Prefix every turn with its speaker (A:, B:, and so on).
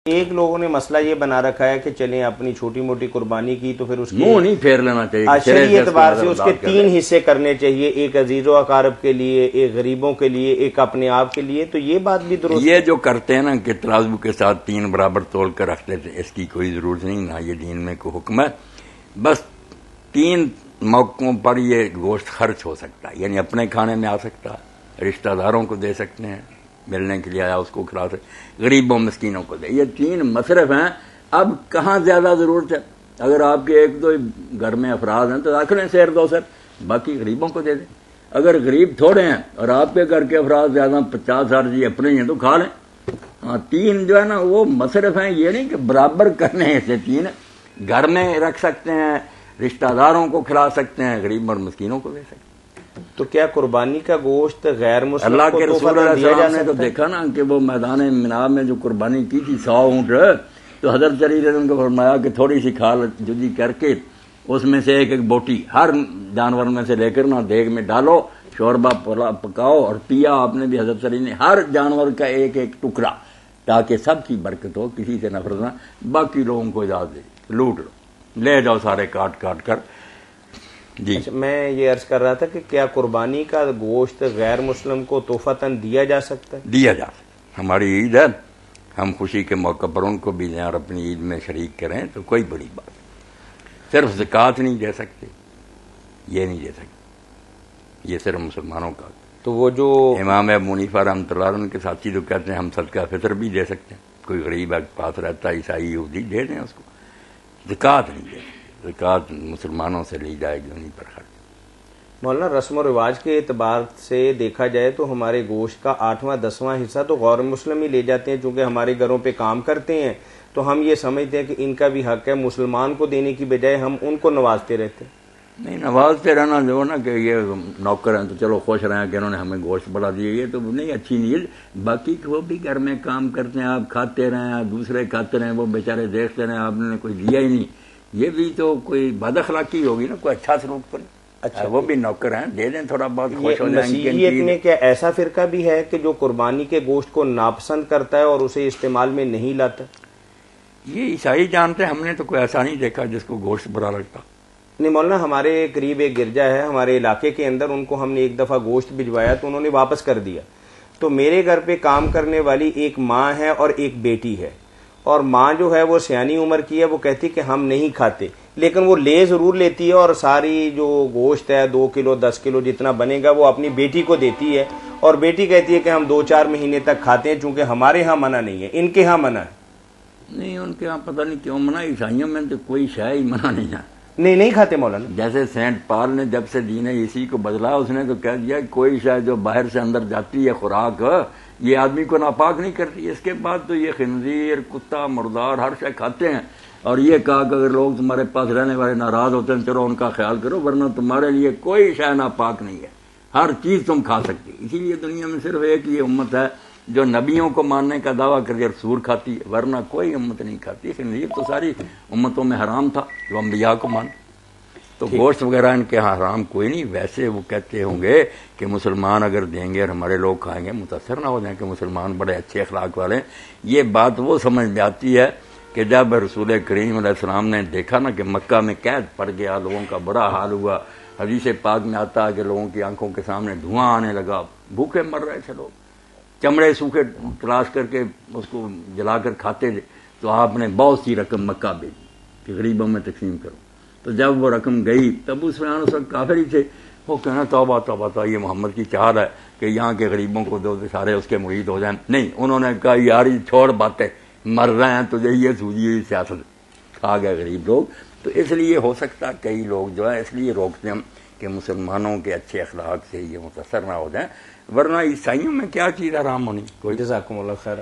A: ایک لوگوں نے مسئلہ یہ بنا رکھا ہے کہ چلیں اپنی چھوٹی موٹی قربانی کی تو پھر اس
B: منہ نہیں پھیر لینا چاہیے،
A: شرعی اعتبار سے اس کے 3 حصے کرنے چاہیے، ایک عزیز و اقارب کے لیے، ایک غریبوں کے لیے، ایک اپنے آپ کے لیے. تو یہ بات بھی درست
B: یہ جو کرتے ہیں نا کہ ترازو کے ساتھ 3 برابر تول کر رکھ لیتے، اس کی کوئی ضرورت نہیں، نہ یہ دین میں کوئی حکم ہے. بس 3 موقعوں پر یہ گوشت خرچ ہو سکتا ہے، یعنی اپنے کھانے میں آ سکتا ہے، رشتہ داروں کو دے سکتے ہیں، ملنے کے لیے آیا اس کو کھلا سکتے، غریبوں مسکینوں کو دے. یہ 3 مصرف ہیں. اب کہاں زیادہ ضرورت ہے؟ اگر آپ کے 1-2 گھر میں افراد ہیں تو رکھ لیں سیر 2 سیر، باقی غریبوں کو دے دیں. اگر غریب تھوڑے ہیں اور آپ کے گھر کے افراد زیادہ 50-60 جی اپنے ہیں تو کھا لیں. 3 جو ہے نا وہ مصرف ہیں، یہ نہیں کہ برابر کرنے ہیں. سے 3 گھر میں رکھ سکتے ہیں، رشتہ داروں کو کھلا سکتے ہیں، غریب اور مسکینوں کو دے سکتے ہیں.
A: تو کیا قربانی کا گوشت غیر مسلم
B: اللہ
A: کو
B: کے رسول
A: تحفہ
B: علیہ
A: دیا جا
B: السلام نے تو
A: سکتا ہے؟
B: دیکھا نا کہ وہ میدان مناب میں جو قربانی کی تھی 100 اونٹ، تو حضرت علی نے ان کو فرمایا کہ تھوڑی سی کھال جدی کر کے اس میں سے ایک بوٹی ہر جانور میں سے لے کر نا دیگ میں ڈالو، شوربہ پکاؤ اور پیا. آپ نے بھی حضرت علی نے ہر جانور کا ایک ٹکڑا، تاکہ سب کی برکت ہو، کسی سے نفرت نہ. باقی لوگوں کو اجازت دے، لوٹ لو، لے جاؤ سارے کاٹ کر. جی
A: میں یہ عرض کر رہا تھا کہ کیا قربانی کا گوشت غیر مسلم کو تحفتاً دیا جا سکتا ہے؟
B: دیا جا سکتا. ہماری عید ہے، ہم خوشی کے موقع پر ان کو بھی دیں اور اپنی عید میں شریک کریں تو کوئی بڑی بات نہیں. صرف زکوٰۃ نہیں دے سکتے، یہ نہیں دے سکتے، یہ صرف مسلمانوں کا.
A: تو وہ جو
B: امام ابو حنیفہ رحمۃ اللہ علیہ کے ساتھی جو کہتے ہیں ہم صدقہ فطر بھی دے سکتے ہیں، کوئی غریب پاس رہتا ہے عیسائی یہودی، دے دیں اس کو. زکوٰۃ نہیں دے سکتے، زکوٰۃ مسلمانوں سے لی جائے گی، انہیں پر خرچ.
A: مولانا رسم و رواج کے اعتبار سے دیکھا جائے تو ہمارے گوشت کا 8واں-10واں حصہ تو غیر مسلم ہی لے جاتے ہیں، چونکہ ہمارے گھروں پہ کام کرتے ہیں تو ہم یہ سمجھتے ہیں کہ ان کا بھی حق ہے، مسلمان کو دینے کی بجائے ہم ان کو نوازتے رہتے ہیں.
B: نہیں، نوازتے رہنا جو نا کہ یہ نوکر ہیں تو چلو خوش رہیں کہ انہوں نے ہمیں گوشت بڑھا دیا، یہ تو نہیں، اچھی نہیں. باقی وہ بھی گھر میں کام کرتے ہیں، آپ کھاتے رہیں، آپ دوسرے کھاتے رہیں، وہ بیچارے دیکھتے رہیں آپ نے کوئی دیا ہی نہیں. یہ بھی تو کوئی بد اخلاقی ہوگی نا، کوئی اچھا سلوک کرے. اچھا وہ بھی نوکر ہیں، دے دیں تھوڑا بہت، خوش ہو جائیں.
A: مسیحیت میں کیا ایسا فرقہ بھی ہے کہ جو قربانی کے گوشت کو ناپسند کرتا ہے اور اسے استعمال میں نہیں لاتا؟
B: یہ عیسائی جانتے ہیں، ہم نے تو کوئی ایسا نہیں دیکھا جس کو گوشت برا لگتا.
A: نہیں مولانا، ہمارے قریب ایک گرجا ہے ہمارے علاقے کے اندر، ان کو ہم نے ایک دفعہ گوشت بھجوایا تو انہوں نے واپس کر دیا. تو میرے گھر پہ کام کرنے والی ایک ماں ہے اور ایک بیٹی ہے، اور ماں جو ہے وہ سیانی عمر کی ہے، وہ کہتی کہ ہم نہیں کھاتے، لیکن وہ لے ضرور لیتی ہے اور ساری جو گوشت ہے 2 کلو 10 کلو جتنا بنے گا وہ اپنی بیٹی کو دیتی ہے، اور بیٹی کہتی ہے کہ ہم 2-4 مہینے تک کھاتے ہیں، چونکہ ہمارے ہاں منع نہیں ہے، ان کے ہاں منع ہے.
B: نہیں، ان کے ہاں پتہ نہیں کیوں منع. عیسائیوں میں تو کوئی شے ہی منع نہیں ہے.
A: نہیں کھاتے مولانا.
B: جیسے سینٹ پال نے جب سے دین عیسی کو بدلا، اس نے تو کہہ دیا کوئی شے جو باہر سے اندر جاتی ہے خوراک، یہ آدمی کو ناپاک نہیں کرتی. اس کے بعد تو یہ خنزیر، کتا، مردار ہر شے کھاتے ہیں، اور یہ کہا کہ اگر لوگ تمہارے پاس رہنے والے ناراض ہوتے ہیں چلو ان کا خیال کرو، ورنہ تمہارے لیے کوئی شے ناپاک نہیں ہے، ہر چیز تم کھا سکتی. اسی لیے دنیا میں صرف ایک یہ امت ہے جو نبیوں کو ماننے کا دعویٰ کر کے سور کھاتی ہے، ورنہ کوئی امت نہیں کھاتی. خنزیر تو ساری امتوں میں حرام تھا جو انبیاء کو مان. تو گوشت وغیرہ ان کے حرام کوئی نہیں. ویسے وہ کہتے ہوں گے کہ مسلمان اگر دیں گے اور ہمارے لوگ کھائیں گے متاثر نہ ہو جائیں کہ مسلمان بڑے اچھے اخلاق والے ہیں. یہ بات وہ سمجھ میں آتی ہے کہ جب رسول کریم علیہ السلام نے دیکھا نا کہ مکہ میں قید پڑ گیا، لوگوں کا برا حال ہوا. حدیث پاک میں آتا ہے کہ لوگوں کی آنکھوں کے سامنے دھواں آنے لگا، بھوکے مر رہے تھے لوگ، چمڑے سوکھے تلاش کر کے اس کو جلا کر کھاتے تھے. تو آپ نے بہت سی رقم مکہ بھیجی کہ غریبوں میں تقسیم کرو. تو جب وہ رقم گئی تب اس وقت کافر ہی تھے، وہ کہنا توبہ توبہ تو یہ محمد کی چال ہے کہ یہاں کے غریبوں کو دو سارے اس کے مرید ہو جائیں. نہیں، انہوں نے کہا یار یہ چھوڑ باتیں، مر رہے ہیں تجھے یہ سوجی ہوئی سیاست. کھا گئے غریب لوگ. تو اس لیے ہو سکتا ہے کئی لوگ جو ہے اس لیے روکتے ہیں کہ مسلمانوں کے اچھے اخلاق سے یہ متاثر نہ ہو جائیں، ورنہ عیسائیوں میں کیا چیز حرام ہونی کوئی.
A: جزاکم اللہ خیر.